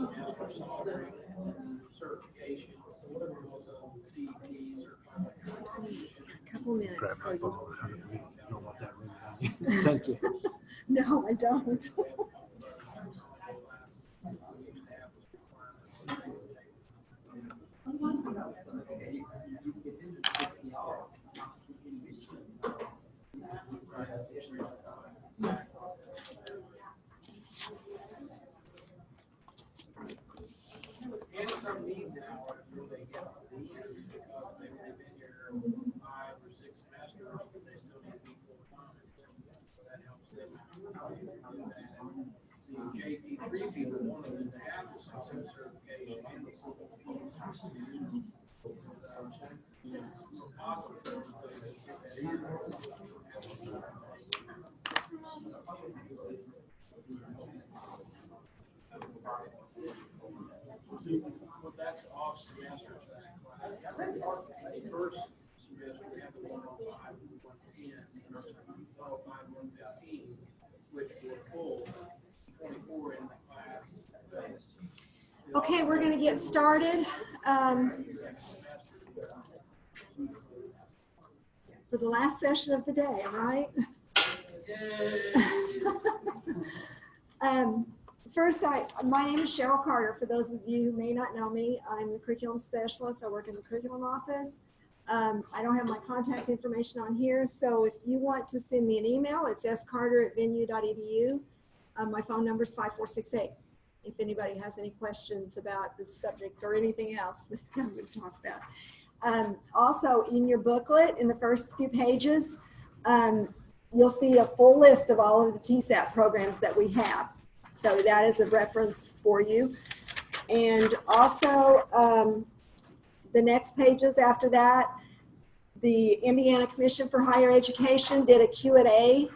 semester software certification, whatever it was, CETs or A couple minutes. Grab my So phone. You don't want that ringing. Thank you. no, I don't. And some need now, when they get to the end, because they've been here 5 or 6 semesters, but they still need to be full time. So that helps them out. The JT3 people wanted them to have the some certification and the CETs. Well, that's off semester class. First semester, we have the 105, 110, 105, 115, which were full, 24 in the class. Okay, we're going to get started. For the last session of the day, right? First, my name is Cheryl Carter. For those of you who may not know me, I'm the curriculum specialist. I work in the curriculum office. I don't have my contact information on here, so if you want to send me an email, it's scarter@venue.edu. My phone number is 5468. If anybody has any questions about this subject or anything else that I'm going to talk about. Also, in your booklet, in the first few pages, you'll see a full list of all of the Tsap programs that we have. So that is a reference for you. And also, the next pages after that, the Indiana Commission for Higher Education did a Q&A.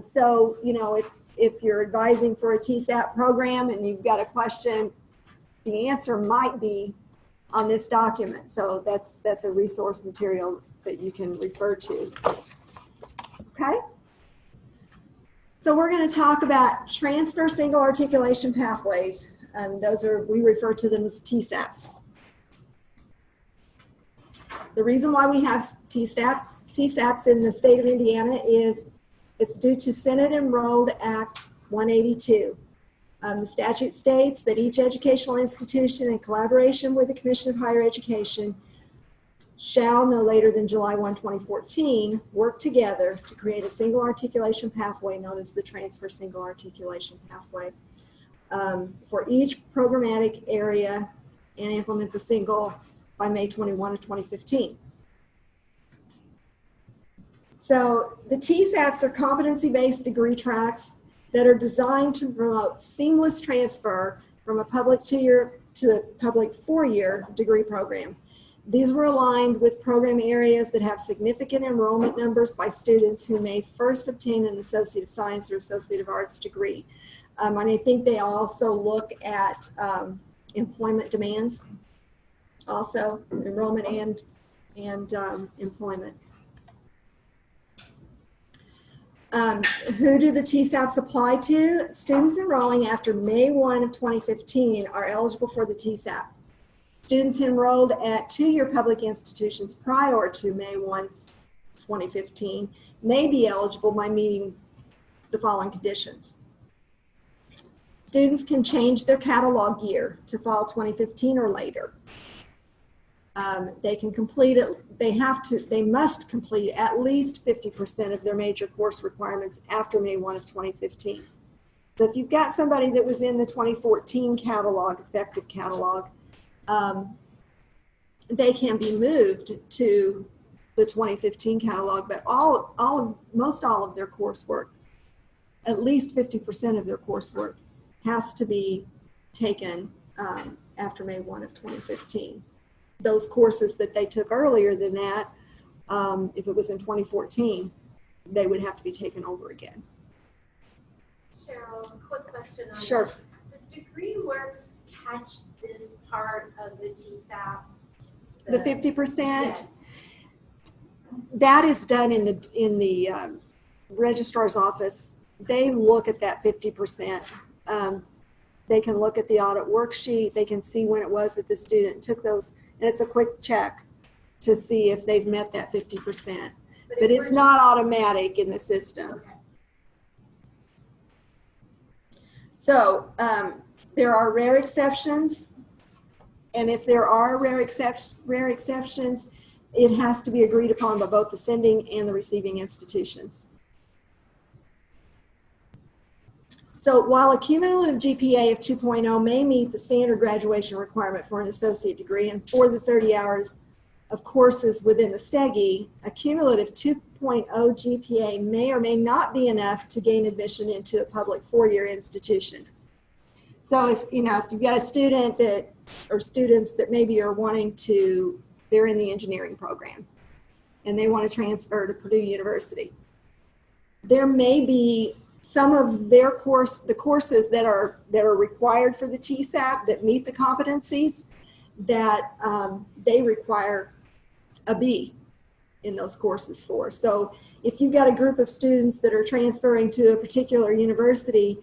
So, you know, if you're advising for a Tsap program and you've got a question, the answer might be on this document. So that's a resource material that you can refer to. Okay? So we're going to talk about transfer single articulation pathways. We refer to them as TSAPs. The reason why we have TSAPs in the state of Indiana is it's due to Senate Enrolled Act 182. The statute states that each educational institution, in collaboration with the Commission of Higher Education, shall, no later than July 1, 2014, work together to create a single articulation pathway known as the Transfer Single Articulation Pathway for each programmatic area and implement the single by May 21 of 2015. So the TSAPs are competency-based degree tracks that are designed to promote seamless transfer from a public 2-year to a public 4-year degree program. These were aligned with program areas that have significant enrollment numbers by students who may first obtain an Associate of Science or Associate of Arts degree. And I think they also look at employment demands, also enrollment and employment. Who do the TSAPs apply to? Students enrolling after May 1 of 2015 are eligible for the TSAP. Students enrolled at 2-year public institutions prior to May 1, 2015 may be eligible by meeting the following conditions. Students can change their catalog year to fall 2015 or later. They can complete it. They must complete at least 50% of their major course requirements after May 1 of 2015. So if you've got somebody that was in the 2014 catalog, effective catalog, they can be moved to the 2015 catalog, but most all of their coursework, at least 50% of their coursework, has to be taken after May 1 of 2015. Those courses that they took earlier than that, if it was in 2014, they would have to be taken over again. Cheryl, quick question on Sure. that. Does DegreeWorks catch this part of the TSAP? The 50%? Yes. That is done in the registrar's office. They look at that 50%. They can look at the audit worksheet. They can see when it was that the student took those, and it's a quick check to see if they've met that 50%. But it's not automatic in the system. Okay. So there are rare exceptions, and if there are rare exceptions, it has to be agreed upon by both the sending and the receiving institutions. So while a cumulative GPA of 2.0 may meet the standard graduation requirement for an associate degree and for the 30 hours of courses within the STEGI, a cumulative 2.0 GPA may or may not be enough to gain admission into a public four-year institution. So if you've got a student that, or students that maybe are wanting to, they're in the engineering program and they want to transfer to Purdue University, there may be some of their the courses that are required for the Tsap that meet the competencies that they require a B in those courses for. So if you've got a group of students that are transferring to a particular university,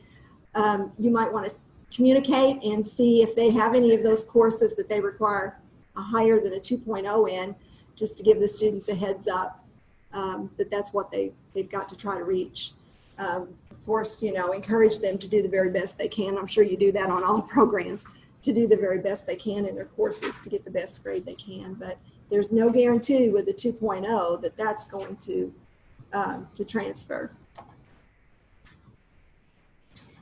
you might want to communicate and see if they have any of those courses that they require a higher than a 2.0 in, just to give the students a heads up that that's what they've got to try to reach. Of course, encourage them to do the very best they can. I'm sure you do that on all programs, to do the very best they can in their courses to get the best grade they can. But there's no guarantee with the 2.0 that that's going to transfer.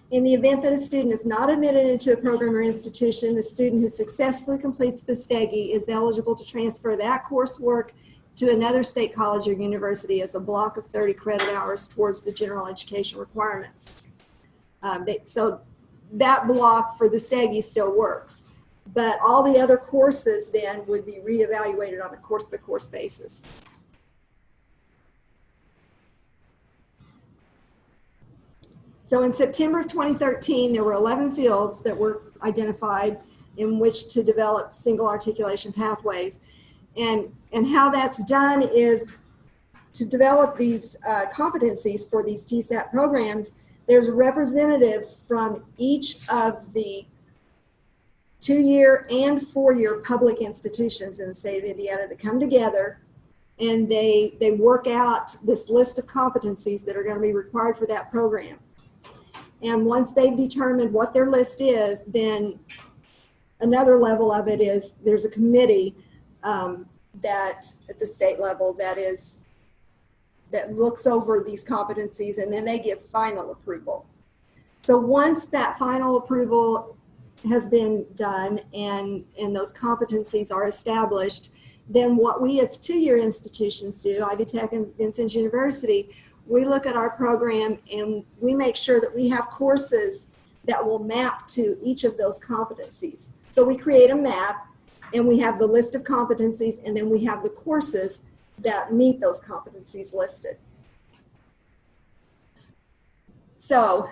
In the event that a student is not admitted into a program or institution, the student who successfully completes the STEGI is eligible to transfer that coursework to another state college or university as a block of 30 credit hours towards the general education requirements. So that block for the STEGI still works, but all the other courses then would be reevaluated on a course-by-course basis. So in September of 2013, there were 11 fields that were identified in which to develop single articulation pathways. And how that's done is to develop these competencies for these TSAP programs. There's representatives from each of the 2-year and 4-year public institutions in the state of Indiana that come together, and they work out this list of competencies that are going to be required for that program. And once they've determined what their list is, then another level of it is there's a committee that at the state level that looks over these competencies, and then they give final approval. So once that final approval has been done and those competencies are established, then what we as 2-year institutions do, Ivy Tech and Vincennes University, we look at our program and we make sure that we have courses that will map to each of those competencies. So we create a map and we have the list of competencies, and then we have the courses that meet those competencies listed. So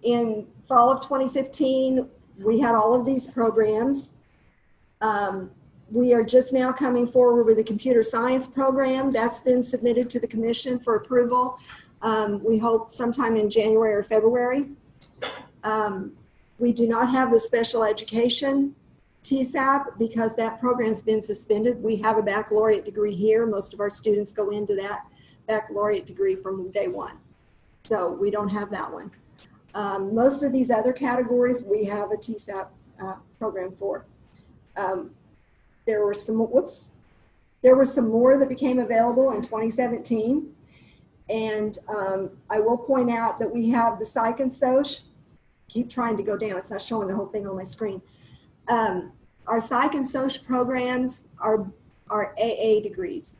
in fall of 2015, we had all of these programs. We are just now coming forward with a computer science program that's been submitted to the commission for approval. We hope sometime in January or February. We do not have the special education TSAP because that program's been suspended. We have a baccalaureate degree here. Most of our students go into that baccalaureate degree from day one. So we don't have that one. Most of these other categories, we have a TSAP program for. There were some more that became available in 2017. And I will point out that we have the Psych and Soc. Keep trying to go down. It's not showing the whole thing on my screen. Our Psych and Soc programs are AA degrees.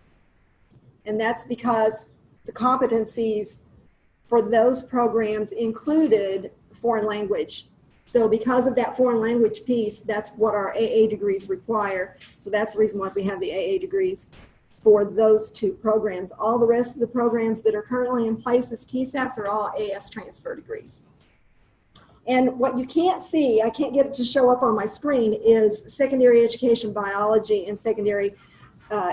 And that's because the competencies for those programs included foreign language. So because of that foreign language piece, that's what our AA degrees require. So that's the reason why we have the AA degrees for those 2 programs. All the rest of the programs that are currently in place as TSAPs are all AS transfer degrees. And what you can't see, I can't get it to show up on my screen, is secondary education biology and secondary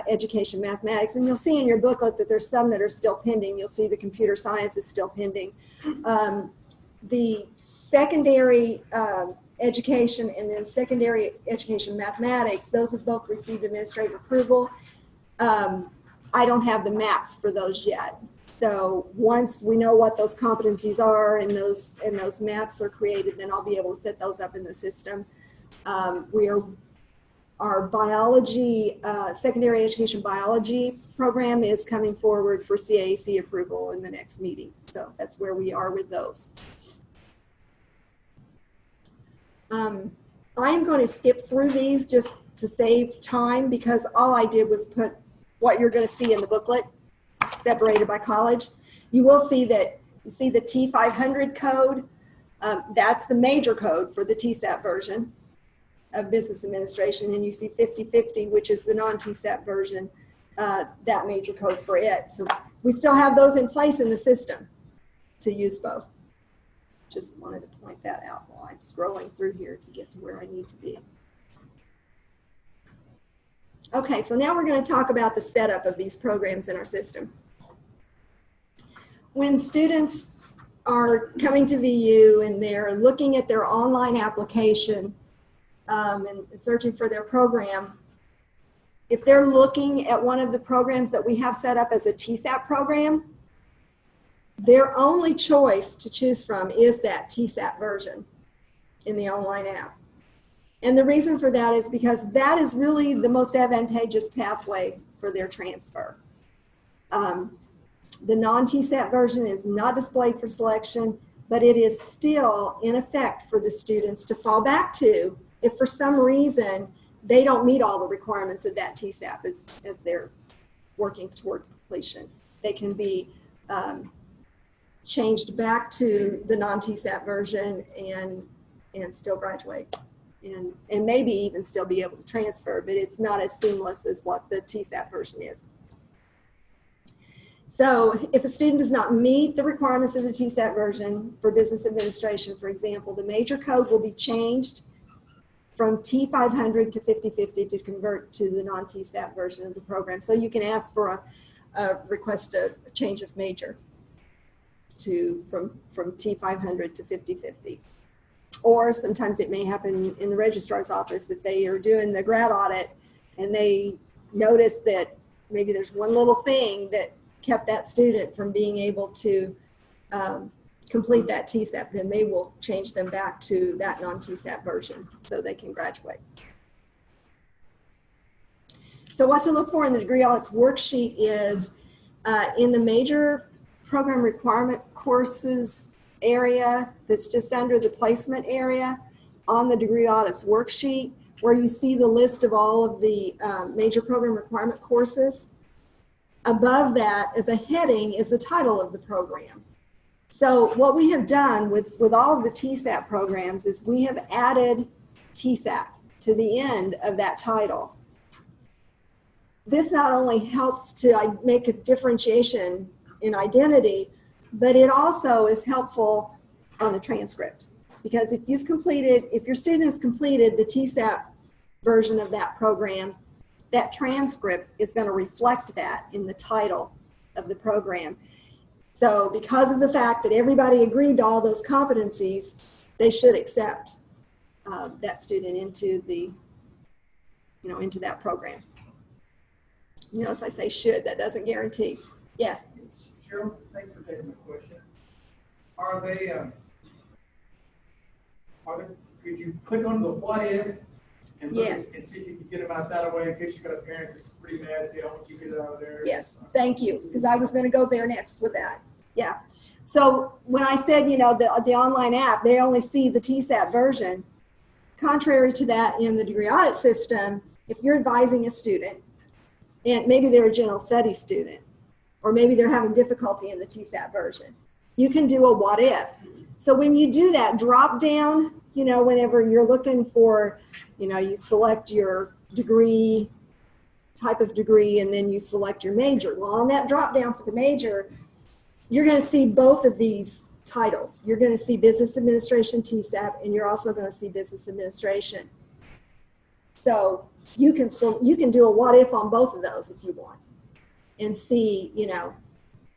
education mathematics. And you'll see in your booklet that there's some that are still pending. You'll see the computer science is still pending. The secondary education and then secondary education mathematics, those have both received administrative approval. I don't have the maps for those yet. So once we know what those competencies are and those maps are created, then I'll be able to set those up in the system. Our biology, secondary education biology program is coming forward for CAAC approval in the next meeting. So that's where we are with those. I am going to skip through these just to save time because all I did was put what you're going to see in the booklet separated by college. You will see that you see the T500 code. That's the major code for the TSAP version of business administration, and you see 5050, which is the non-TSAP version, that major code for it. So we still have those in place in the system to use both. Just wanted to point that out while I'm scrolling through here to get to where I need to be. Okay, so now we're going to talk about the setup of these programs in our system. When students are coming to VU and they're looking at their online application and searching for their program, if they're looking at one of the programs that we have set up as a TSAP program, their only choice to choose from is that TSAP version in the online app. And the reason for that is because that is really the most advantageous pathway for their transfer. The non-TSAP version is not displayed for selection, but it is still in effect for the students to fall back to if for some reason they don't meet all the requirements of that TSAP as they're working toward completion. They can be changed back to the non-TSAP version and still graduate and maybe even still be able to transfer, but it's not as seamless as what the TSAP version is. So if a student does not meet the requirements of the TSAP version for business administration, for example, the major code will be changed from T500 to 5050 to convert to the non-TSAP version of the program. So you can ask for a request a change of major from T500 to 5050. Or sometimes it may happen in the registrar's office if they are doing the grad audit and they notice that maybe there's one little thing that kept that student from being able to complete that TSAP, then they will change them back to that non-TSAP version so they can graduate. So what to look for in the degree audits worksheet is in the major program requirement courses area that's just under the placement area on the degree audits worksheet where you see the list of all of the major program requirement courses. Above that as a heading is the title of the program. So what we have done with all of the TSAP programs is we have added TSAP to the end of that title. This not only helps to make a differentiation in identity, but it also is helpful on the transcript. Because if your student has completed the TSAP version of that program, that transcript is going to reflect that in the title of the program. So because of the fact that everybody agreed to all those competencies, they should accept that student into into that program. You notice I say should, that doesn't guarantee. Yes? Cheryl, thanks for taking the question. Are they, could you click on the what if and look Yes. and see if you can get them out that way in case you got a parent that's pretty mad, say, I want you to get it out of there? Yes, thank you, because I was going to go there next with that. Yeah. So when I said, the online app, they only see the TSAP version. Contrary to that, in the degree audit system, if you're advising a student, and maybe they're a general studies student, or maybe they're having difficulty in the TSAP version, you can do a what if. So when you do that drop down, whenever you're looking for, you select your degree, type of degree, and then you select your major. Well, on that drop down for the major, you're going to see both of these titles. You're going to see business administration TSAP, and you're also going to see business administration. So you can do a what if on both of those if you want, and see,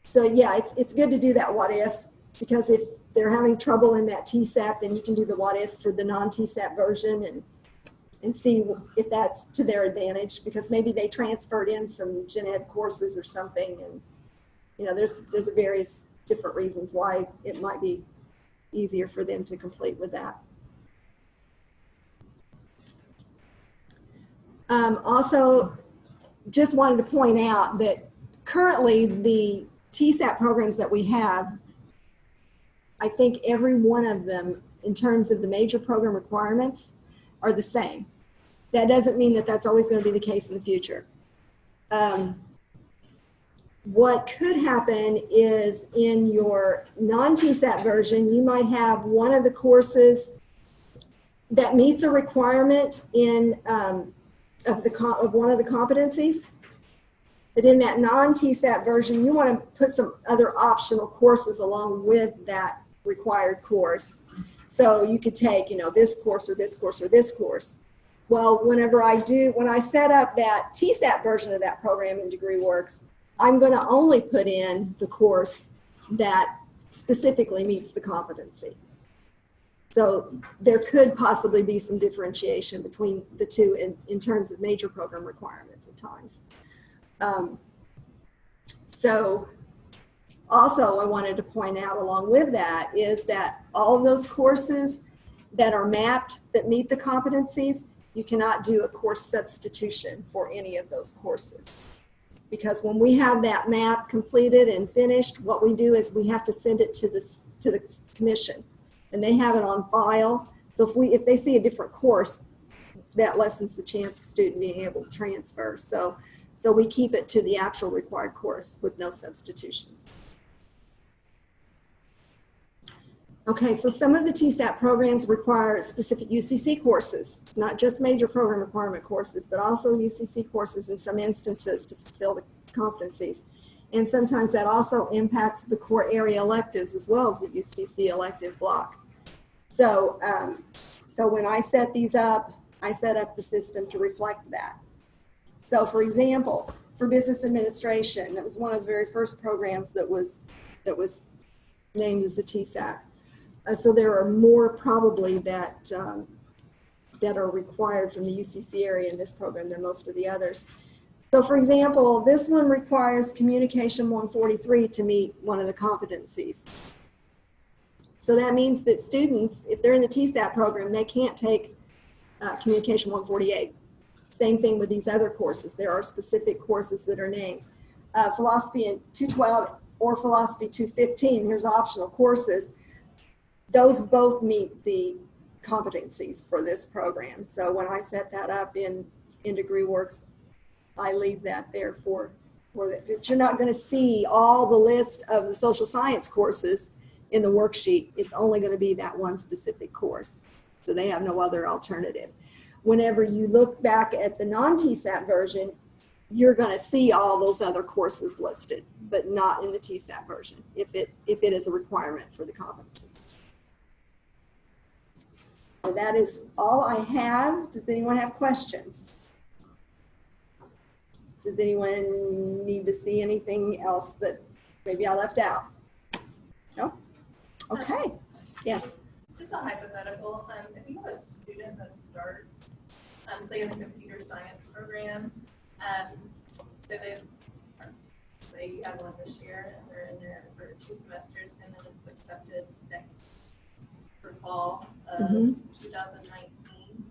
So yeah, it's good to do that what if because if they're having trouble in that TSAP, then you can do the what if for the non-TSAP version and see if that's to their advantage, because maybe they transferred in some gen ed courses or something, and you know, there's various different reasons why it might be easier for them to complete with that. Also, just wanted to point out that currently the TSAP programs that we have, I think every one of them in terms of the major program requirements are the same. That doesn't mean that that's always going to be the case in the future. What could happen is in your non-TSAP version, you might have one of the courses that meets a requirement in of one of the competencies. But in that non-TSAP version, you want to put some other optional courses along with that required course. So you could take, you know, this course or this course or this course. Well, when I set up that TSAP version of that program in DegreeWorks, I'm going to only put in the course that specifically meets the competency. So there could possibly be some differentiation between the two in terms of major program requirements at times. So also I wanted to point out along with that is that all of those courses that are mapped that meet the competencies, you cannot do a course substitution for any of those courses. Because when we have that map completed and finished, what we do is we have to send it to the commission, and they have it on file. So if they see a different course, that lessens the chance of student being able to transfer. So we keep it to the actual required course with no substitutions. Okay, so some of the TSAP programs require specific UCC courses, not just major program requirement courses, but also UCC courses in some instances to fulfill the competencies. And sometimes that also impacts the core area electives as well as the UCC elective block. So, so when I set these up, I set up the system to reflect that. So for example, for business administration, that was one of the very first programs that was named as the TSAP. So there are more probably that that are required from the UCC area in this program than most of the others. So for example, this one requires Communication 143 to meet one of the competencies. So that means that students, if they're in the TSAP program, they can't take Communication 148. Same thing with these other courses. There are specific courses that are named. Philosophy in 212 or Philosophy 215, there's optional courses. Those both meet the competencies for this program. So when I set that up in DegreeWorks, I leave that there for that. You're not going to see all the list of the social science courses in the worksheet. It's only going to be that one specific course. So they have no other alternative. Whenever you look back at the non-TSAP version, you're going to see all those other courses listed, but not in the TSAP version if it is a requirement for the competencies. So that is all I have. Does anyone have questions? Does anyone need to see anything else that maybe I left out? No? Okay. Yes. Just a hypothetical. If you have a student that starts, say in the computer science program, say you have one this year and they're in there for 2 semesters, and then it's accepted for fall of 2019.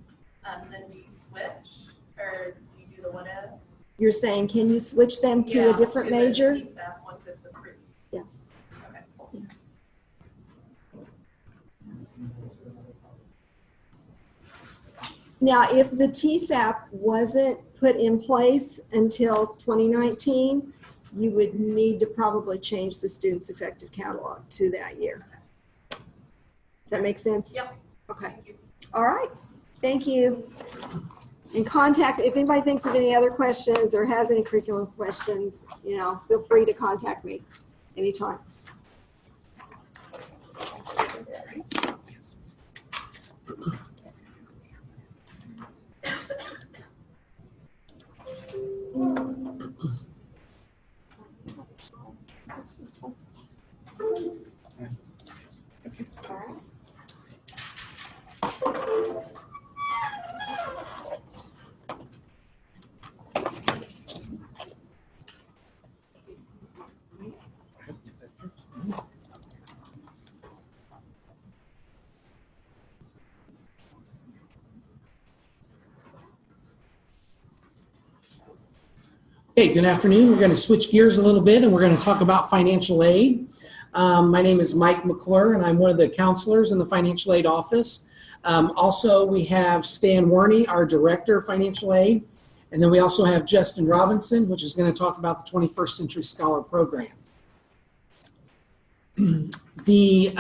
Then do you switch, or do you do the what if? You're saying, can you switch them to a different major? TSAP once it's approved. Yes. Okay, cool. Yeah. Now, if the TSAP wasn't put in place until 2019, you would need to probably change the student's effective catalog to that year. Does that make sense? Yep. Okay. Thank you. All right. Thank you. And contact, if anybody thinks of any other questions or has any curriculum questions, you know, feel free to contact me anytime. Hey, good afternoon. We're going to switch gears a little bit and we're going to talk about financial aid. My name is Mike McClure and I'm one of the counselors in the financial aid office. Also, we have Stan Werney, our director of financial aid. And then we also have Justin Robinson, which is going to talk about the 21st Century Scholar Program. The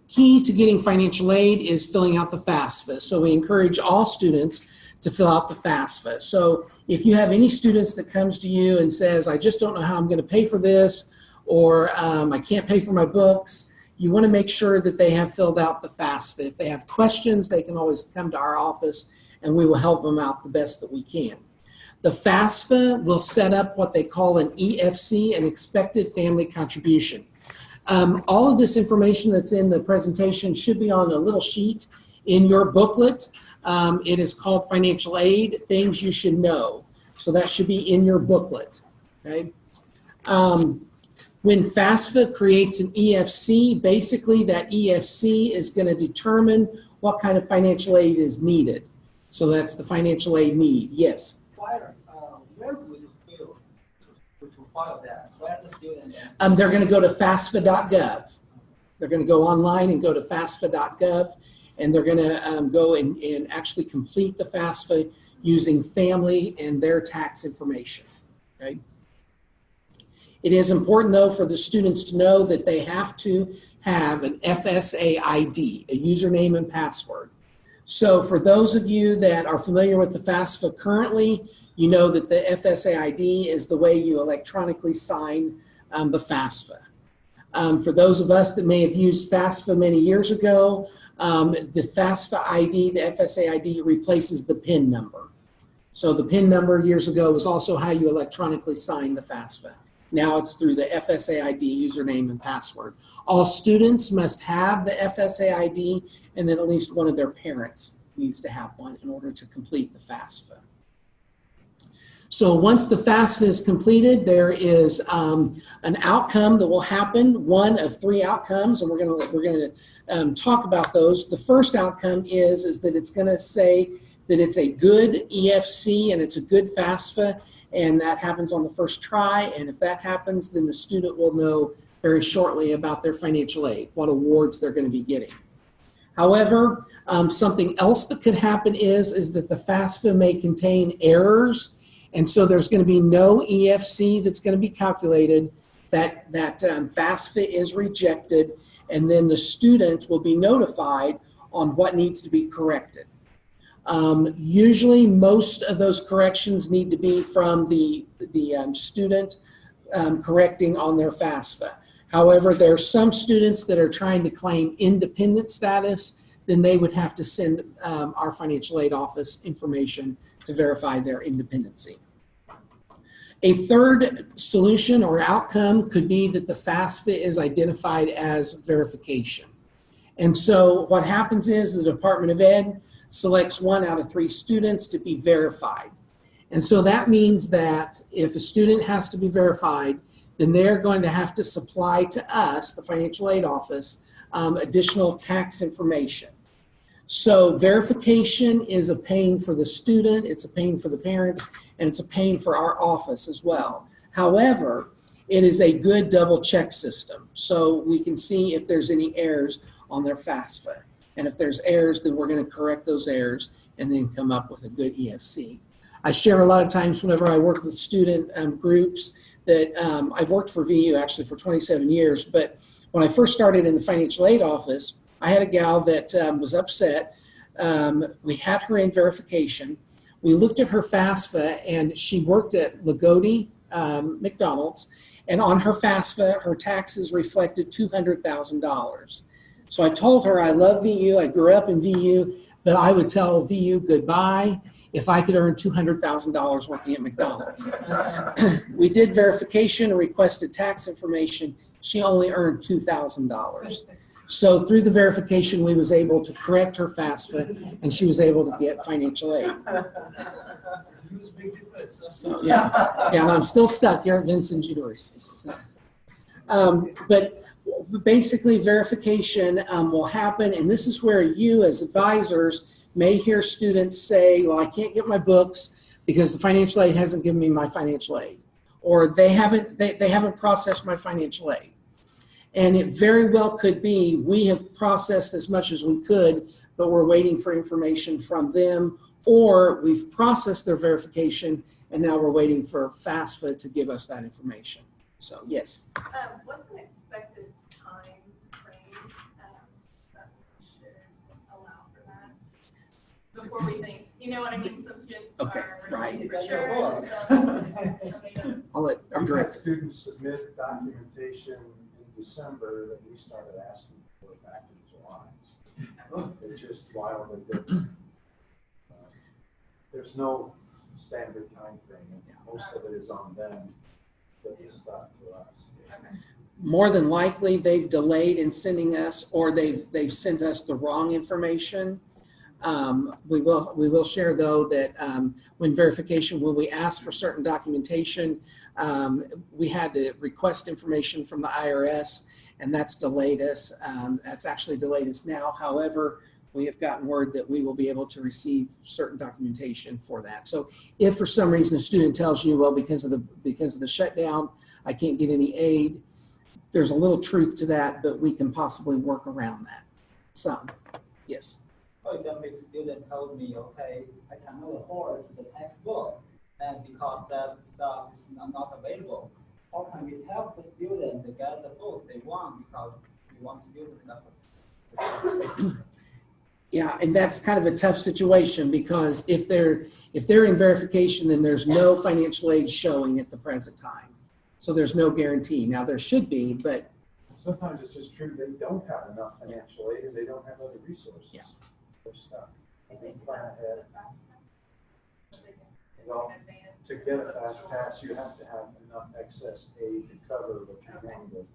key to getting financial aid is filling out the FAFSA. So we encourage all students to fill out the FAFSA. So if you have any students that comes to you and says, I just don't know how I'm going to pay for this, or I can't pay for my books, you want to make sure that they have filled out the FAFSA. If they have questions, they can always come to our office and we will help them out the best that we can. The FAFSA will set up what they call an EFC, an expected family contribution. All of this information that's in the presentation should be on a little sheet in your booklet. It is called Financial Aid, Things You Should Know. So that should be in your booklet. Okay? When FAFSA creates an EFC, basically that EFC is going to determine what kind of financial aid is needed. So that's the financial aid need. Yes? Where would you feel to file that? Where the student? They're going to go to FAFSA.gov. They're going to go online and go to FAFSA.gov, and they're going to go and actually complete the FAFSA using family and their tax information. Okay? It is important, though, for the students to know that they have to have an FSA ID, a username and password. So for those of you that are familiar with the FAFSA currently, you know that the FSA ID is the way you electronically sign the FAFSA. For those of us that may have used FAFSA many years ago, the FAFSA ID, the FSA ID, replaces the PIN number. So the PIN number years ago was also how you electronically sign the FAFSA. Now it's through the FSA ID, username and password. All students must have the FSA ID, and then at least one of their parents needs to have one in order to complete the FAFSA. So once the FAFSA is completed, there is an outcome that will happen, one of three outcomes, and we're going to talk about those. The first outcome is that it's going to say that it's a good EFC and it's a good FAFSA, and that happens on the first try. And if that happens, then the student will know very shortly about their financial aid, what awards they're going to be getting. However, something else that could happen is that the FAFSA may contain errors. And so there's going to be no EFC that's going to be calculated, that FAFSA is rejected, and then the student will be notified on what needs to be corrected. Usually most of those corrections need to be from the student correcting on their FAFSA. However, there are some students that are trying to claim independent status, then they would have to send our financial aid office information to verify their independency. A third solution or outcome could be that the FAFSA is identified as verification. And so what happens is the Department of Ed selects 1 out of 3 students to be verified. And so that means that if a student has to be verified, then they're going to have to supply to us, the financial aid office, additional tax information. So verification is a pain for the student, it's a pain for the parents, and it's a pain for our office as well. However, it is a good double check system. So we can see if there's any errors on their FAFSA. And if there's errors, then we're going to correct those errors and then come up with a good EFC. I share a lot of times whenever I work with student groups that I've worked for VU actually for 27 years, but when I first started in the financial aid office, I had a gal that was upset. We had her in verification. We looked at her FAFSA, and she worked at Lagodi McDonald's, and on her FAFSA, her taxes reflected $200,000. So I told her I love VU, I grew up in VU, but I would tell VU goodbye if I could earn $200,000 working at McDonald's. We did verification and requested tax information. She only earned $2,000. So through the verification, we was able to correct her FAFSA, and she was able to get financial aid. So yeah, and I'm still stuck here at Vincent University. So, but basically, verification will happen, and this is where you, as advisors, may hear students say, "Well, I can't get my books because the financial aid hasn't given me my financial aid, or they haven't processed my financial aid. And it very well could be we have processed as much as we could, but we're waiting for information from them, or we've processed their verification and now we're waiting for FAFSA to give us that information. So yes. What's an expected time frame that we should allow for that? Before we think, you know what I mean? Some students Okay, are right. really for sure. Somebody knows. I'll let our We've had director. students submit documentation in December that we started asking for back in July. It's just wildly different. There's no standard time frame. Most of it is on them to get this stuff to us. More than likely, they've delayed in sending us, or they've sent us the wrong information. We will share though that when we asked for certain documentation, we had to request information from the IRS, and that's delayed us. That's actually delayed us now. However, we have gotten word that we will be able to receive certain documentation for that. So if for some reason a student tells you, well, because of the shutdown, I can't get any aid, there's a little truth to that, but we can possibly work around that. Some, yes. For example, if a student told me, okay, I cannot afford the textbook, and because that stuff is not available, how can we help the student to get the book they want, because we want students to Yeah, and that's kind of a tough situation, because if they're in verification, then there's no financial aid showing at the present time. So there's no guarantee. Now there should be, but Sometimes it's just true, they don't have enough financial aid and they don't have other resources. Yeah. They're stuck. They plan ahead. Well, to get a fast pass, you have to have enough excess aid to cover what you're going to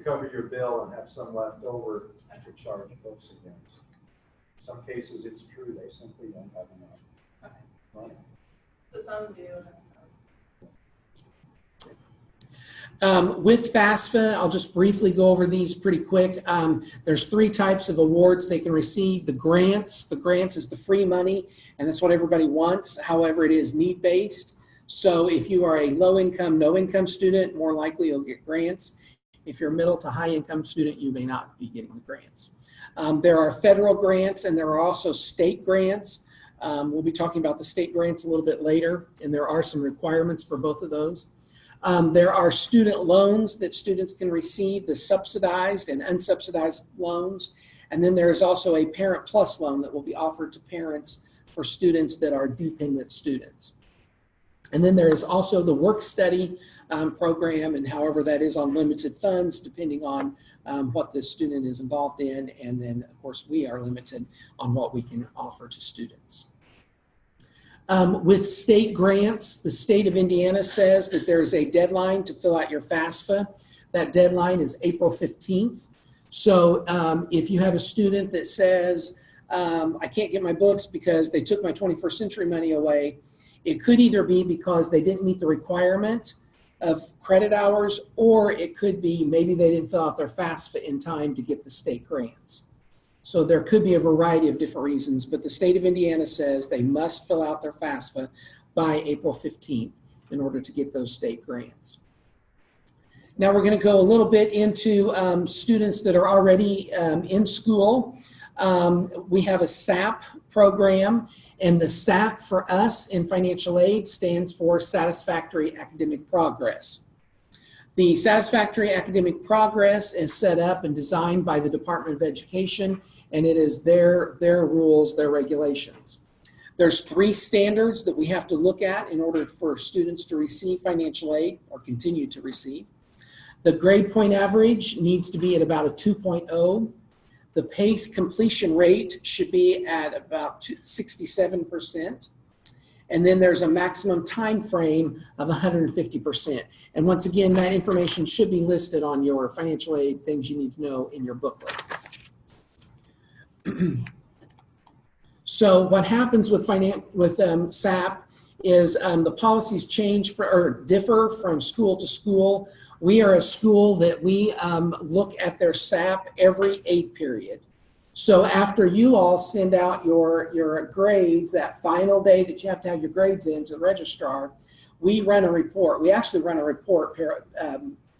cover your bill and have some left over to charge folks against. In some cases, it's true, they simply don't have enough. Okay. Right? So some do. And some. With FAFSA, I'll just briefly go over these pretty quick. There's 3 types of awards they can receive. The grants is the free money, and that's what everybody wants. However, it is need-based. So if you are a low-income, no-income student, more likely you'll get grants. If you're a middle to high-income student, you may not be getting the grants. There are federal grants, and there are also state grants. We'll be talking about the state grants a little bit later, and there are some requirements for both of those. There are student loans that students can receive, the subsidized and unsubsidized loans. And then there is also a Parent Plus loan that will be offered to parents for students that are dependent students. And then there is also the work study program, and however that is on limited funds depending on what the student is involved in. And then of course we are limited on what we can offer to students. With state grants, the state of Indiana says that there is a deadline to fill out your FAFSA. That deadline is April 15th. So if you have a student that says, I can't get my books because they took my 21st century money away, it could either be because they didn't meet the requirement of credit hours, or it could be maybe they didn't fill out their FAFSA in time to get the state grants. So there could be a variety of different reasons, but the state of Indiana says they must fill out their FAFSA by April 15th in order to get those state grants. Now we're going to go a little bit into students that are already in school. We have a SAP program, and the SAP for us in financial aid stands for Satisfactory Academic Progress. The Satisfactory Academic Progress is set up and designed by the Department of Education, and it is their rules, their regulations. There's 3 standards that we have to look at in order for students to receive financial aid or continue to receive. The grade point average needs to be at about a 2.0. The PACE completion rate should be at about 67%. And then there's a maximum time frame of 150%. And once again, that information should be listed on your financial aid things you need to know in your booklet. So what happens with SAP is the policies change or differ from school to school. We are a school that we look at their SAP every aid period. So after you all send out your grades, that final day that you have to have your grades in to the registrar, we run a report. We actually run a report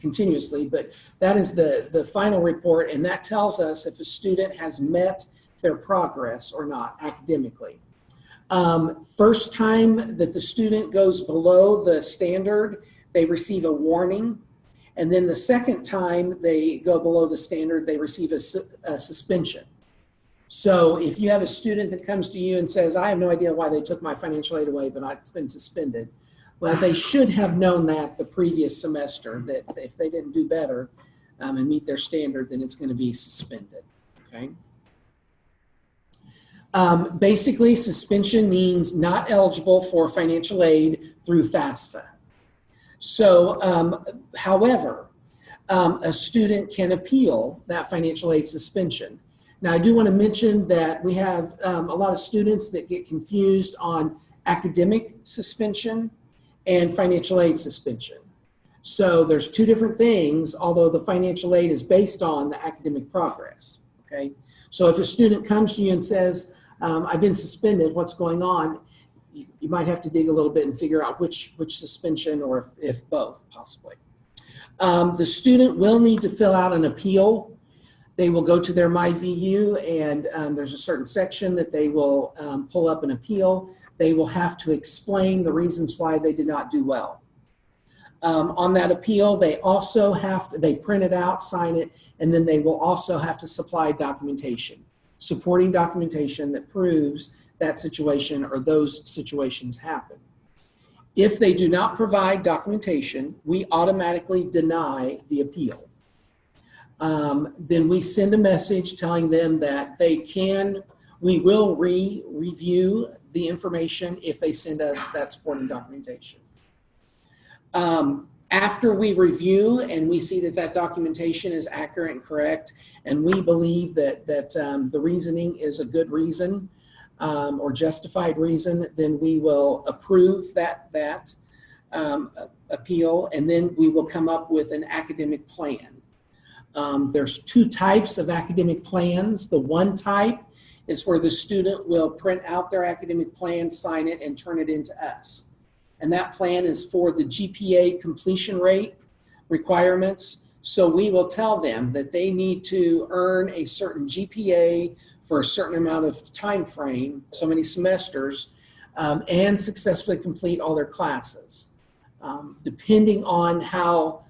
continuously, but that is the final report, and that tells us if a student has met their progress or not academically. First time that the student goes below the standard, they receive a warning. And then the second time they go below the standard, they receive a suspension. So if you have a student that comes to you and says, I have no idea why they took my financial aid away, but it's been suspended. Well, they should have known that the previous semester, that if they didn't do better and meet their standard, then it's going to be suspended, okay? Basically, suspension means not eligible for financial aid through FAFSA. So, however, a student can appeal that financial aid suspension. Now, I do want to mention that we have a lot of students that get confused on academic suspension and financial aid suspension. So there's two different things, although the financial aid is based on the academic progress, okay? So if a student comes to you and says, I've been suspended, what's going on? You might have to dig a little bit and figure out which suspension or if both, possibly. The student will need to fill out an appeal. They will go to their MyVU, and there's a certain section that they will pull up an appeal. They will have to explain the reasons why they did not do well. On that appeal, they also they print it out, sign it, and then they will also have to supply documentation, supporting documentation that proves that situation or those situations happen. If they do not provide documentation, we automatically deny the appeal. Then we send a message telling them that we will review the information if they send us that supporting documentation. After we review and we see that documentation is accurate and correct, and we believe that the reasoning is a good reason or justified reason, then we will approve that appeal, and then we will come up with an academic plan. There's two types of academic plans. The one type is where the student will print out their academic plan, sign it, and turn it into us. And that plan is for the GPA completion rate requirements. So we will tell them that they need to earn a certain GPA for a certain amount of time frame, so many semesters, and successfully complete all their classes. Depending on how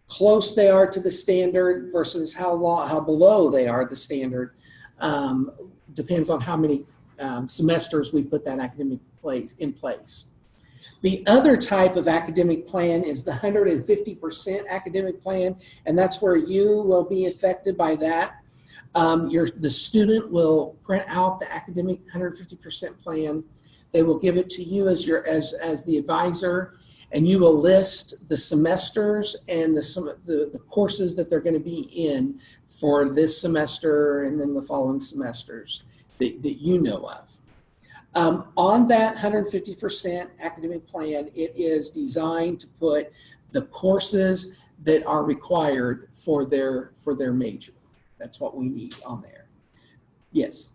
close they are to the standard versus how below they are the standard, depends on how many semesters we put that academic in place. The other type of academic plan is the 150% academic plan, and that's where you will be affected by that. The student will print out the academic 150% plan. They will give it to you as the advisor, and you will list the semesters and the courses that they're going to be in for this semester and then the following semesters that you know of. On that 150% academic plan, it is designed to put the courses that are required for their major. That's what we need on there. Yes?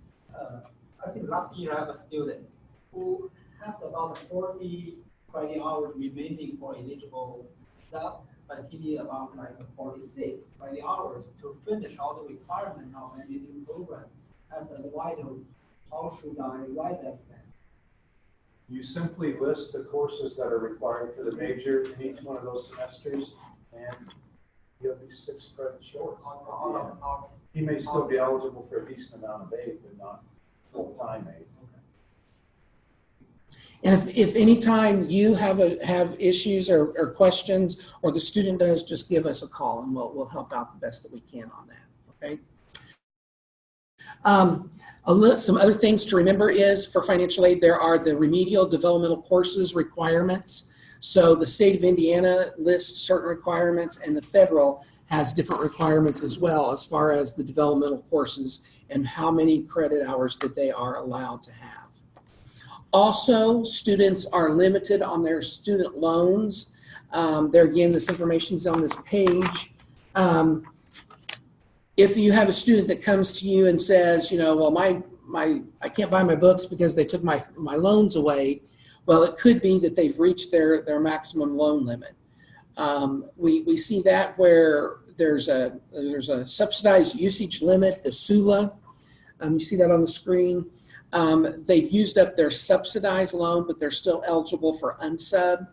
I think last year I have a student who has about 40 credit hours remaining for eligible stuff, but he need about like 46 credit hours to finish all the requirements of an engineering program. As a advisor, how should I write that plan? You simply list the courses that are required for the major in each one of those semesters, and he'll be 6 credits short. He may still be eligible for a decent amount of aid, but not full-time aid. And if any time you have issues or questions, or the student does, just give us a call, and we'll help out the best that we can on that, okay? Some other things to remember is for financial aid, there are the remedial developmental courses requirements. So the state of Indiana lists certain requirements, and the federal has different requirements as well as far as the developmental courses and how many credit hours that they are allowed to have. Also, students are limited on their student loans. There again, this information is on this page. if you have a student that comes to you and says, you know, well, I can't buy my books because they took my loans away, well, it could be that they've reached their maximum loan limit. We see that where there's a subsidized usage limit, the SULA. You see that on the screen. They've used up their subsidized loan, but they're still eligible for unsub.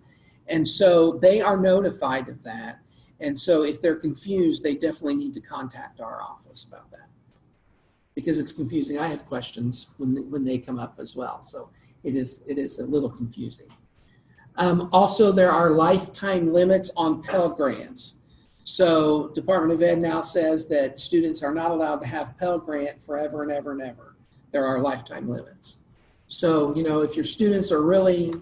And so they are notified of that. And so if they're confused, they definitely need to contact our office about that, because it's confusing. I have questions when they come up as well. So it is a little confusing. Also, there are lifetime limits on Pell Grants. So Department of Ed now says that students are not allowed to have Pell Grant forever and ever and ever. There are lifetime limits. So, you know, if your students are really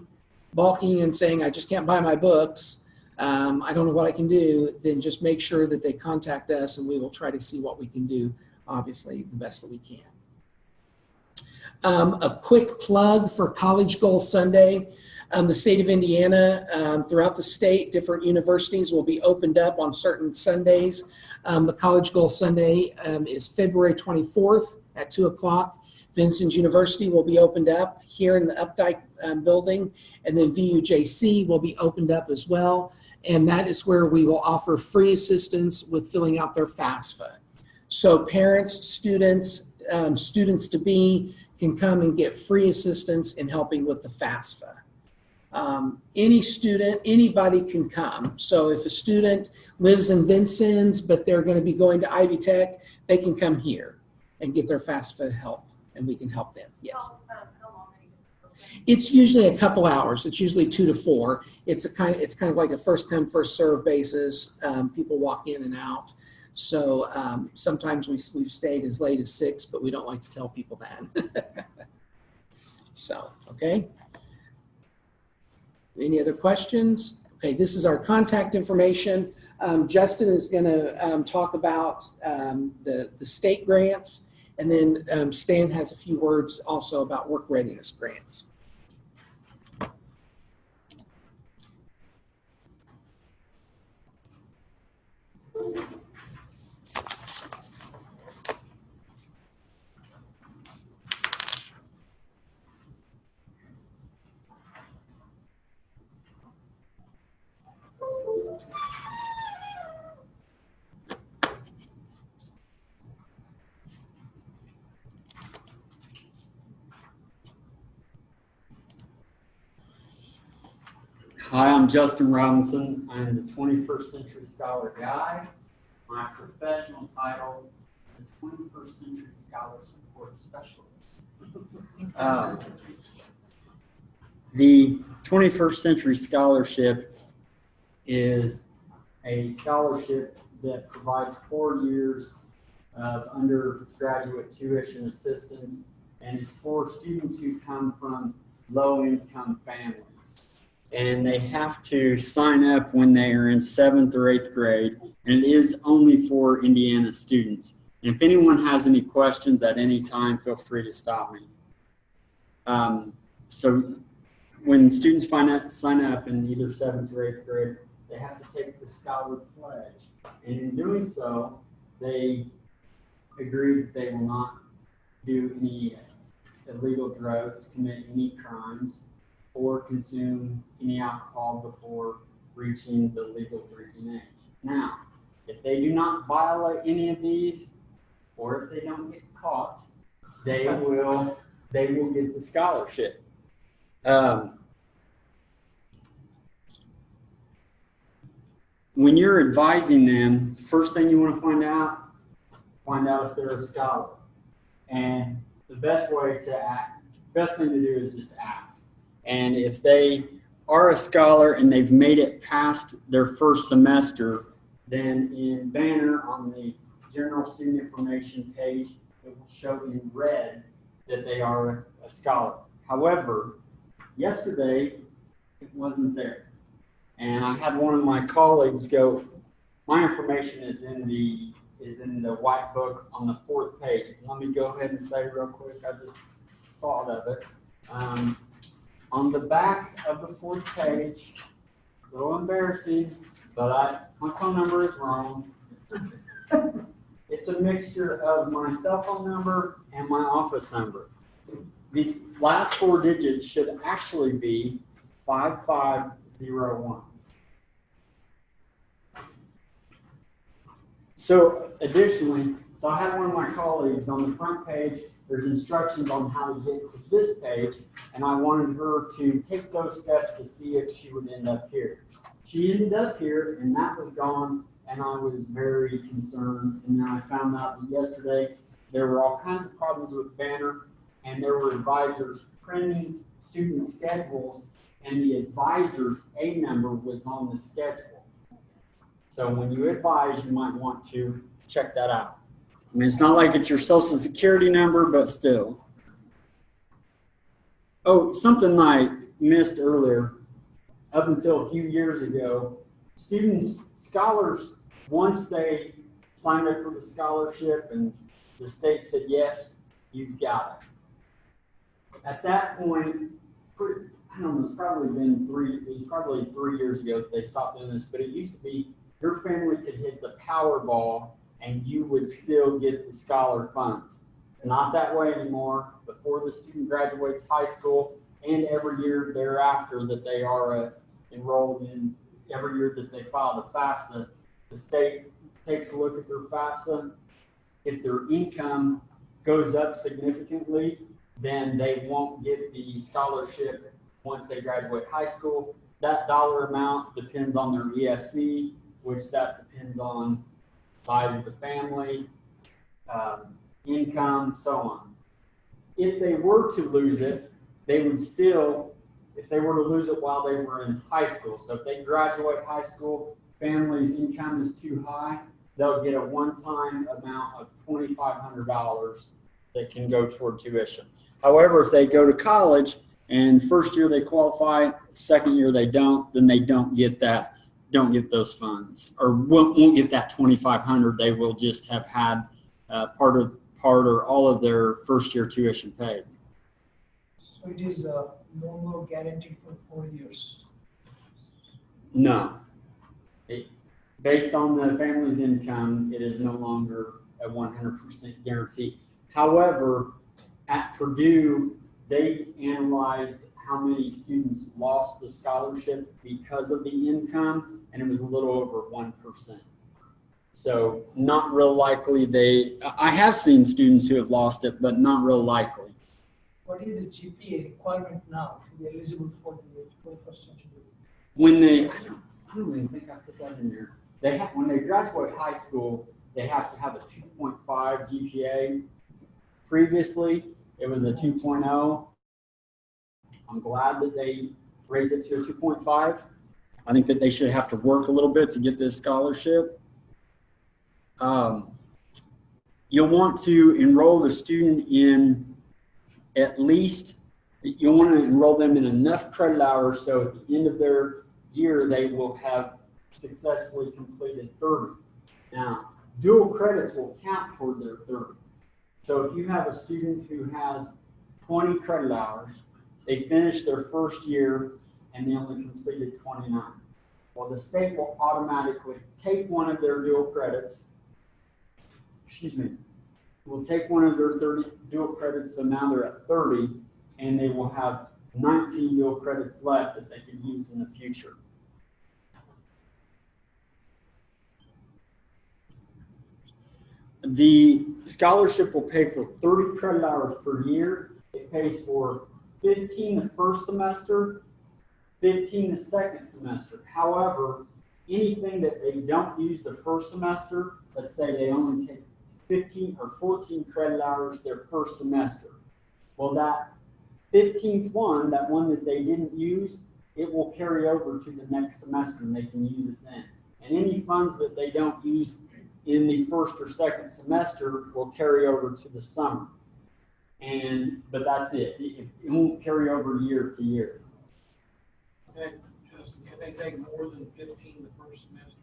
balking and saying, I just can't buy my books, I don't know what I can do, then just make sure that they contact us and we will try to see what we can do, obviously, the best that we can. A quick plug for College Goal Sunday. The state of Indiana, throughout the state, different universities will be opened up on certain Sundays. The College Goal Sunday is February 24th at 2 o'clock. Vincent University will be opened up here in the Updike building, and then VUJC will be opened up as well. And that is where we will offer free assistance with filling out their FAFSA. So parents, students, students-to-be can come and get free assistance in helping with the FAFSA. Any student, anybody can come. So if a student lives in Vincennes, but they're going to be going to Ivy Tech, they can come here and get their FAFSA help, and we can help them. Yes. How long are you? It's usually a couple hours. It's usually 2 to 4. It's kind of like a first come, first serve basis. People walk in and out. So sometimes we've stayed as late as 6, but we don't like to tell people that. So, okay. Any other questions? Okay, this is our contact information. Justin is going to talk about the state grants, and then Stan has a few words also about work readiness grants. Hi, I'm Justin Robinson. I'm the 21st Century Scholar Guide. My professional title is the 21st Century Scholar Support Specialist. The 21st Century Scholarship is a scholarship that provides 4 years of undergraduate tuition assistance, and it's for students who come from low-income families. And they have to sign up when they are in 7th or 8th grade, and it is only for Indiana students. And if anyone has any questions at any time, feel free to stop me. So when students sign up in either 7th or 8th grade, they have to take the Scholar Pledge. And in doing so, they agree that they will not do any illegal drugs, commit any crimes, or consume any alcohol before reaching the legal drinking age. Now, if they do not violate any of these, or if they don't get caught, they will get the scholarship. When you're advising them, first thing you want to find out if they're a scholar. And the best thing to do is just ask. And if they are a scholar and they've made it past their first semester, then in banner on the general student information page, it will show in red that they are a scholar. However, yesterday it wasn't there. And I had one of my colleagues go, my information is in the white book on the 4th page. Let me go ahead and say real quick, I just thought of it. On the back of the 4th page, a little embarrassing, but my phone number is wrong. It It's a mixture of my cell phone number and my office number. These last 4 digits should actually be 5501. So additionally, so I had one of my colleagues on the front page, there's instructions on how to get to this page, and I wanted her to take those steps to see if she would end up here. She ended up here, and that was gone, and I was very concerned. And then I found out that yesterday there were all kinds of problems with Banner, and there were advisors printing student schedules, and the advisor's A number was on the schedule. So when you advise, you might want to check that out. I mean, it's not like it's your social security number, but still. Oh, something I missed earlier. Up until a few years ago, students, scholars, once they signed up for the scholarship and the state said, yes, you've got it. At that point, I don't know, it's probably been it was probably 3 years ago that they stopped doing this, but it used to be your family could hit the Powerball and you would still get the scholar funds. It's not that way anymore. Before the student graduates high school and every year thereafter that they are enrolled in, every year that they file the FAFSA, the state takes a look at their FAFSA. If their income goes up significantly, then they won't get the scholarship once they graduate high school. That dollar amount depends on their EFC, which that depends on size of the family, income, so on. If they were to lose it, they would still, if they were to lose it while they were in high school. So if they graduate high school, family's income is too high, they'll get a one-time amount of $2,500 that can go toward tuition. However, if they go to college and first year they qualify, second year they don't, then they don't get that. Don't get those funds, or won't get that $2,500. They will just have had part or all of their first year tuition paid. So it is no more guaranteed for 4 years. No, based on the family's income, it is no longer a 100% guarantee. However, at Purdue, they analyzed how many students lost the scholarship because of the income, and it was a little over 1%. So not real likely I have seen students who have lost it, but not real likely. What is the GPA requirement now to be eligible for the 21st century? When I don't even think I put that in there. When they graduate high school, they have to have a 2.5 GPA. Previously, it was a 2.0. I'm glad that they raised it to a 2.5. I think that they should have to work a little bit to get this scholarship. You'll want to enroll the student in you'll want to enroll them in enough credit hours so at the end of their year they will have successfully completed 30. Now, dual credits will count toward their 30. So if you have a student who has 20 credit hours, they finished their first year and they only completed 29. Well, the state will automatically take one of their dual credits, will take one of their 30 dual credits, so now they're at 30, and they will have 19 dual credits left that they can use in the future. The scholarship will pay for 30 credit hours per year. It pays for 15 the first semester, 15 the second semester. However, anything that they don't use the first semester, let's say they only take 15 or 14 credit hours their first semester. Well, that 15th one, that one that they didn't use, it will carry over to the next semester and they can use it then. And any funds that they don't use in the first or second semester will carry over to the summer. But that's it. It won't carry over year to year. Can they take more than 15 the first semester?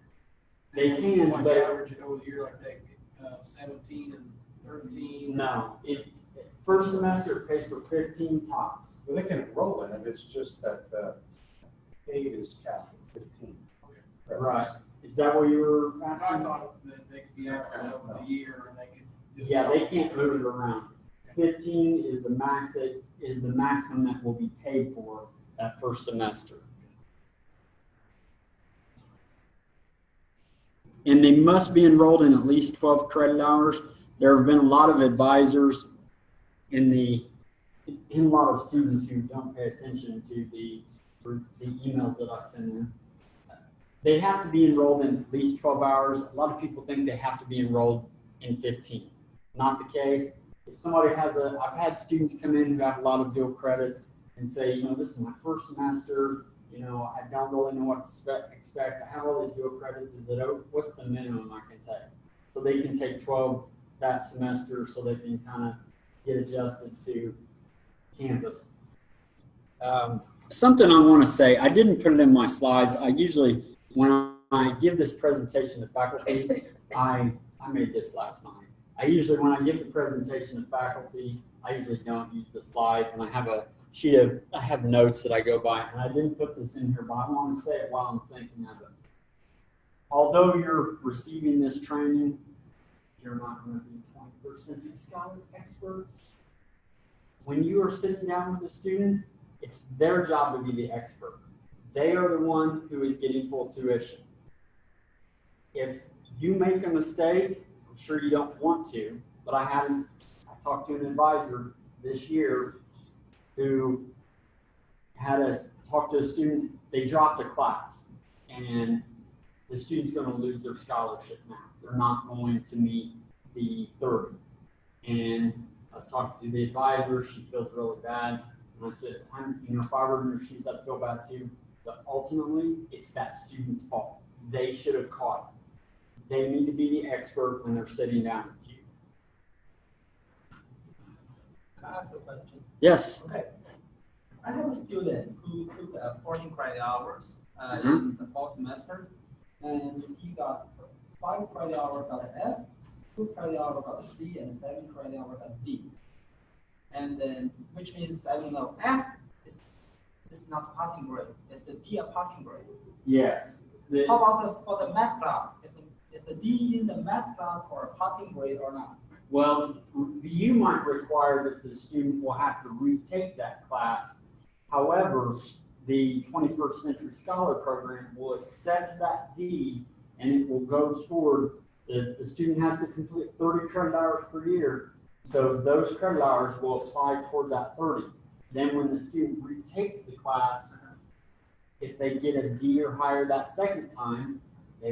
They can, like but average it over the year, like take 17 and 13. No. First semester it pays for 15 tops. Well, they can enroll in it. It's just that the aid is capped at 15. Right. Is that what you were I asking? thought that they could be averaged over the year and they could. just- Yeah, they can't move it around. 15 is the max, that is the maximum that will be paid for that first semester. And they must be enrolled in at least 12 credit hours. There have been a lot of advisors in a lot of students who don't pay attention to the emails that I send them. They have to be enrolled in at least 12 hours. A lot of people think they have to be enrolled in 15. Not the case. If somebody I've had students come in who have a lot of dual credits and say, this is my first semester, I don't really know what to expect. I have all these dual credits. What's the minimum I can take? So they can take 12 that semester so they can kind of get adjusted to campus. Something I want to say, I didn't put it in my slides. I usually, when I give this presentation to faculty, I made this last night. When I give the presentation to faculty, I usually don't use the slides, and I have notes that I go by, and I didn't put this in here, but I want to say it while I'm thinking of it. Although you're receiving this training, you're not going to be 21st century scholar experts. When you are sitting down with a student, it's their job to be the expert. They are the one who is getting full tuition. If you make a mistake, I'm sure you don't want to, but I talked to an advisor this year who had us talk to a student. They dropped a class, and the student's going to lose their scholarship now. They're not going to meet the 30. And I was talking to the advisor. She feels really bad. And I said, if I were in your shoes, I'd feel bad too. But ultimately, it's that student's fault. They should have caught it. They need to be the expert when they're sitting down with you. Can I ask a question? Yes. Okay. I have a student who took 14 credit hours in the fall semester, and he got 5 credit hours got an F, 2 credit hours got a C, and 7 credit hours got a D. And then, which means, I don't know, F is not a passing grade. Is the D a passing grade? Yes. How about for the math class? Is the D in the math class for a passing grade or not? Well, you might require that the student will have to retake that class. However, the 21st Century Scholar Program will accept that D, and it will go toward the student has to complete 30 credit hours per year. So those credit hours will apply toward that 30. Then when the student retakes the class, if they get a D or higher that second time, the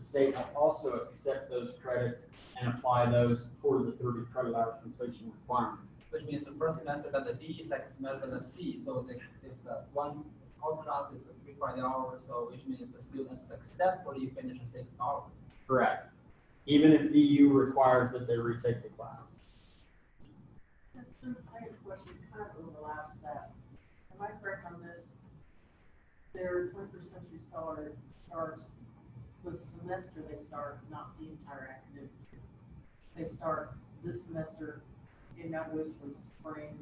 state will also accept those credits and apply those toward the 30 credit hour completion requirement. Which means the first semester got the D, second semester got the C. So if one whole class is 3 credit hours, so which means the student successfully finished 6 hours. Correct. Even if DU requires that they retake the class. I have a question, kind of overlaps that. Am I correct on this? Their 21st Century Scholar starts the semester they start, not the entire academic year. They start this semester, and that goes from spring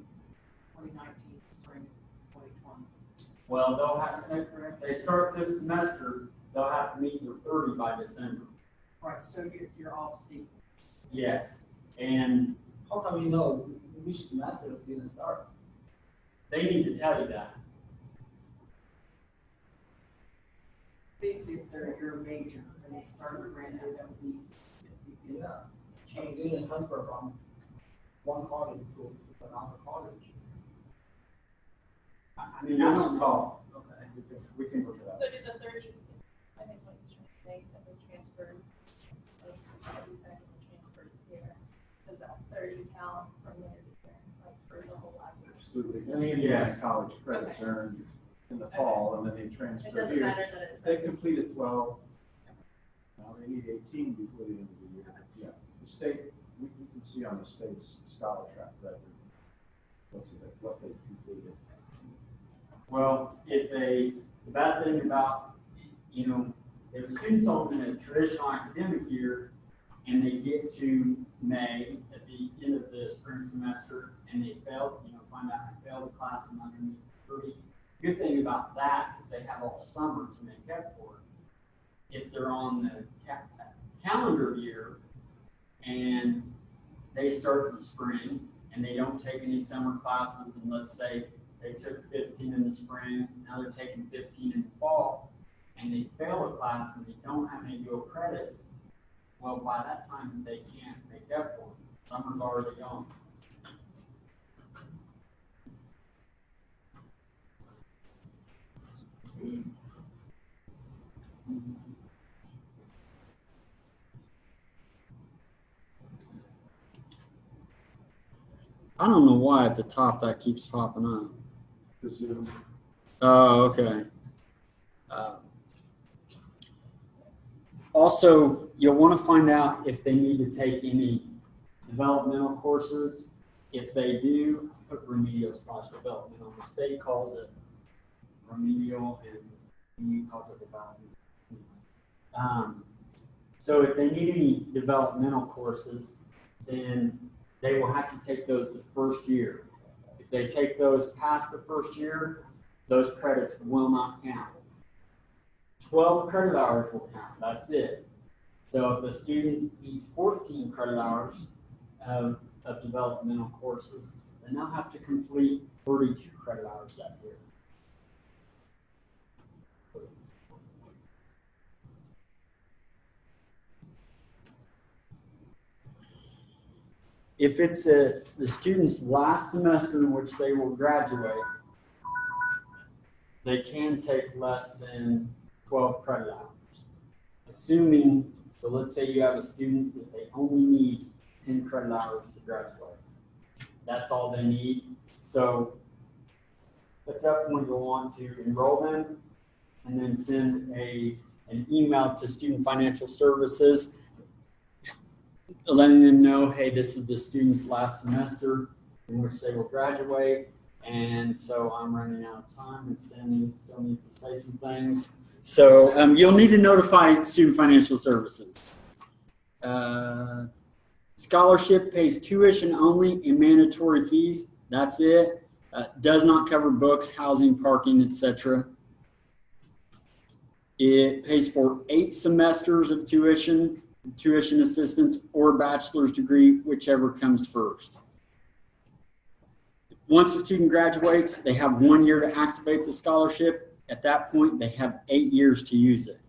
2019 to spring 2020. Well, they'll have to, if they start this semester, they'll have to meet their 30 by December. Right, so you're off seat. Yes, and How can we know which semester the students start? they need to tell you that. See if they're your major and they start a brand new, that would be easy. If you Yeah. can change. Student transfer from one college to another college. I mean, I don't call. Okay. We can look it up. So do the 30, I think what it's trying to say, that they transferred, so everything transferred here. Does that 30 count from there to there, like for the whole lab year? Absolutely. Any Yes. college credits earned in the fall, and then they It transfer doesn't here. matter that it's. They completed 12. Now they need 18 before the end of the year. Yeah, the state, we can see on the state's scholar track record what they completed. Well, the bad thing about, if students are in a traditional academic year and they get to May at the end of the spring semester and they fail, find out they failed the class and underneath 30. Good thing about that is they have all summer to make up for it. if they're on the calendar year and they start in the spring and they don't take any summer classes, and let's say they took 15 in the spring, now they're taking 15 in the fall, and they fail a class and they don't have any dual credits, well, by that time, they can't make up for it. Summer's already gone. I don't know why at the top that keeps popping up. Oh, okay. Also, you'll want to find out if they need to take any developmental courses. If they do, put remedial/developmental. The state calls it remedial and we calls it development. So if they need any developmental courses, then they will have to take those the first year. If they take those past the first year, those credits will not count. 12 credit hours will count, that's it. So if a student needs 14 credit hours of developmental courses, then they'll have to complete 32 credit hours that year. If it's the student's last semester in which they will graduate, they can take less than 12 credit hours. Assuming, so let's say you have a student that they only need 10 credit hours to graduate. That's all they need. So at that point, you'll want to enroll them and then send an email to Student Financial Services letting them know, hey, this is the student's last semester in which they will graduate, and so I'm running out of time, and Stanley still needs to say some things. So you'll need to notify Student Financial Services. Scholarship pays tuition only and mandatory fees. That's it. Does not cover books, housing, parking, etc. It pays for 8 semesters of tuition assistance, or bachelor's degree, whichever comes first. Once the student graduates, they have 1 year to activate the scholarship. At that point, they have 8 years to use it.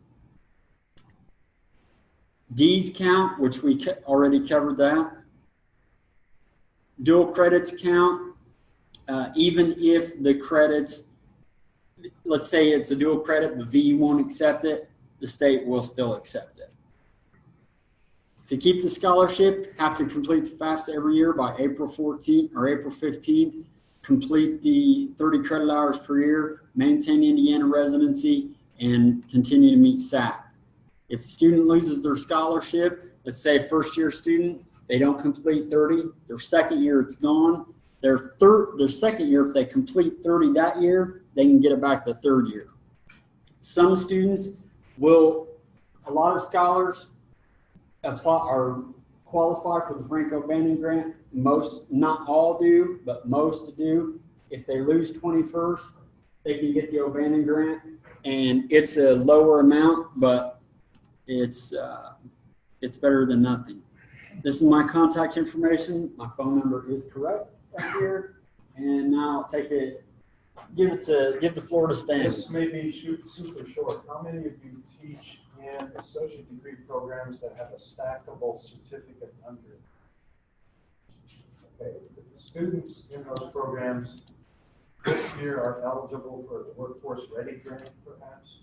D's count, which we already covered that. Dual credits count, even if the credits, let's say it's a dual credit, but V won't accept it, the state will still accept it. To keep the scholarship, have to complete the FAFSA every year by April 14th or April 15th. Complete the 30 credit hours per year, maintain Indiana residency, and continue to meet Tsap. If a student loses their scholarship, let's say first year student, they don't complete 30, their second year it's gone. Their second year, if they complete 30 that year, they can get it back the third year. Some students will, a lot of scholars apply or qualify for the Franco Banning grant. Most, not all do, but most do. If they lose 21st, they can get the O'Bannon grant, and it's a lower amount, but it's better than nothing. This is my contact information. My phone number is correct up here, and now I'll take it. Give the floor to Stan. This may be super short. How many of you teach in associate degree programs that have a stackable certificate under it? Okay, the students in those programs this year are eligible for the Workforce Ready grant, perhaps.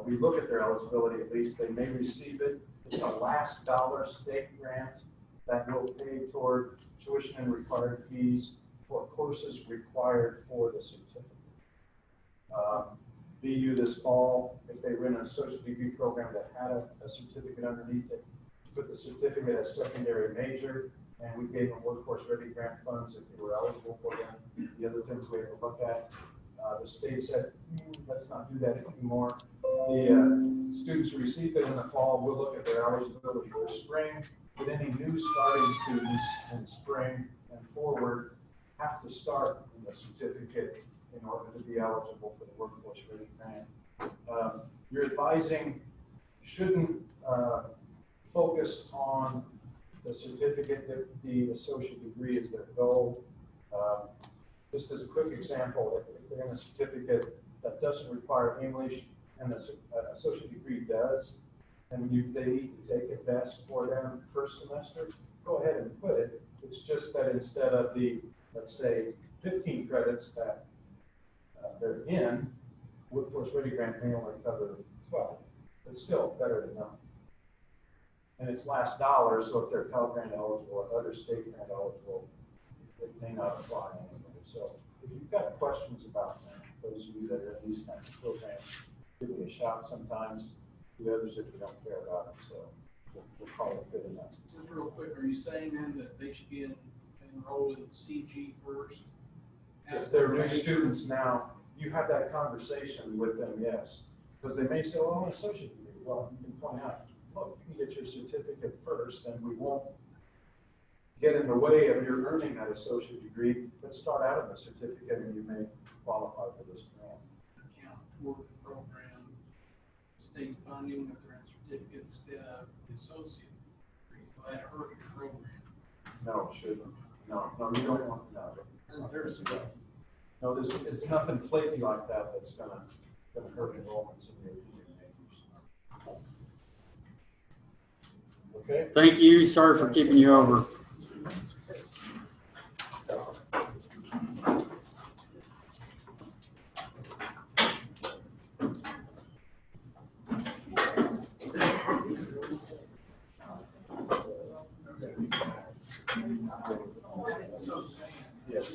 We look at their eligibility at least. They may receive it. It's a last dollar state grant that will pay toward tuition and required fees for courses required for the certificate. BU this fall, if they were in an associate degree program that had a certificate underneath it, put the certificate as secondary major, and we gave them Workforce Ready grant funds if they were eligible for them. The other things we have to look at, the state said, let's not do that anymore. The students who receive it in the fall will look at their eligibility for spring, but any new starting students in spring and forward have to start in the certificate in order to be eligible for the Workforce Ready grant. Your advising shouldn't focus on the certificate if the associate degree is their goal. Just as a quick example, if they're in a certificate that doesn't require English and the associate degree does, and they need to take a test for them first semester, go ahead and put it. It's just that instead of the, let's say, 15 credits that they're in, Workforce Ready Grant may only cover 12. It's still better than nothing. And it's last dollar, so if they're Pell Grant eligible or other state grant eligible, it may not apply anyway. So if you've got questions about that, those of you that are in these kinds of programs, give me a shout sometimes. The others, if you don't care about it, so we'll call it good enough. Just real quick, are you saying then that they should be enrolled in CG first? If they're new students now, you have that conversation with them, yes. Because they may say, well, I'm an associate degree. Well, you can point out, look, you can get your certificate first, and we won't get in the way of your earning that associate degree. Let's start out of the certificate, and you may qualify for this grant. Account toward the program, state funding if they're in certificate instead of the associate degree. Will that hurt your program? No, it shouldn't. No, you don't want, no. There's No, it's nothing flaky like that that's gonna hurt enrollments in your majors. Okay. Thank you. Sorry for keeping you over. Yes.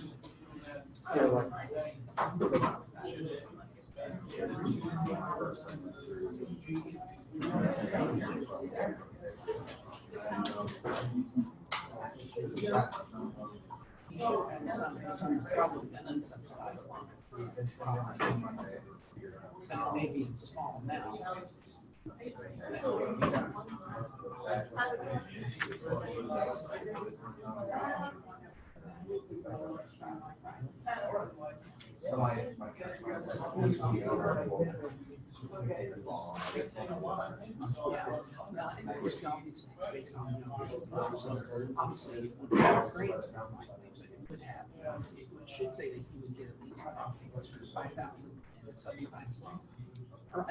Maybe in small amounts. Now, and of course, obviously, it's based on, obviously, it would have grants, but it would have, it should say that you would get at least 5,000 and it's subsidized. Right,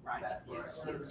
right, yes, yes.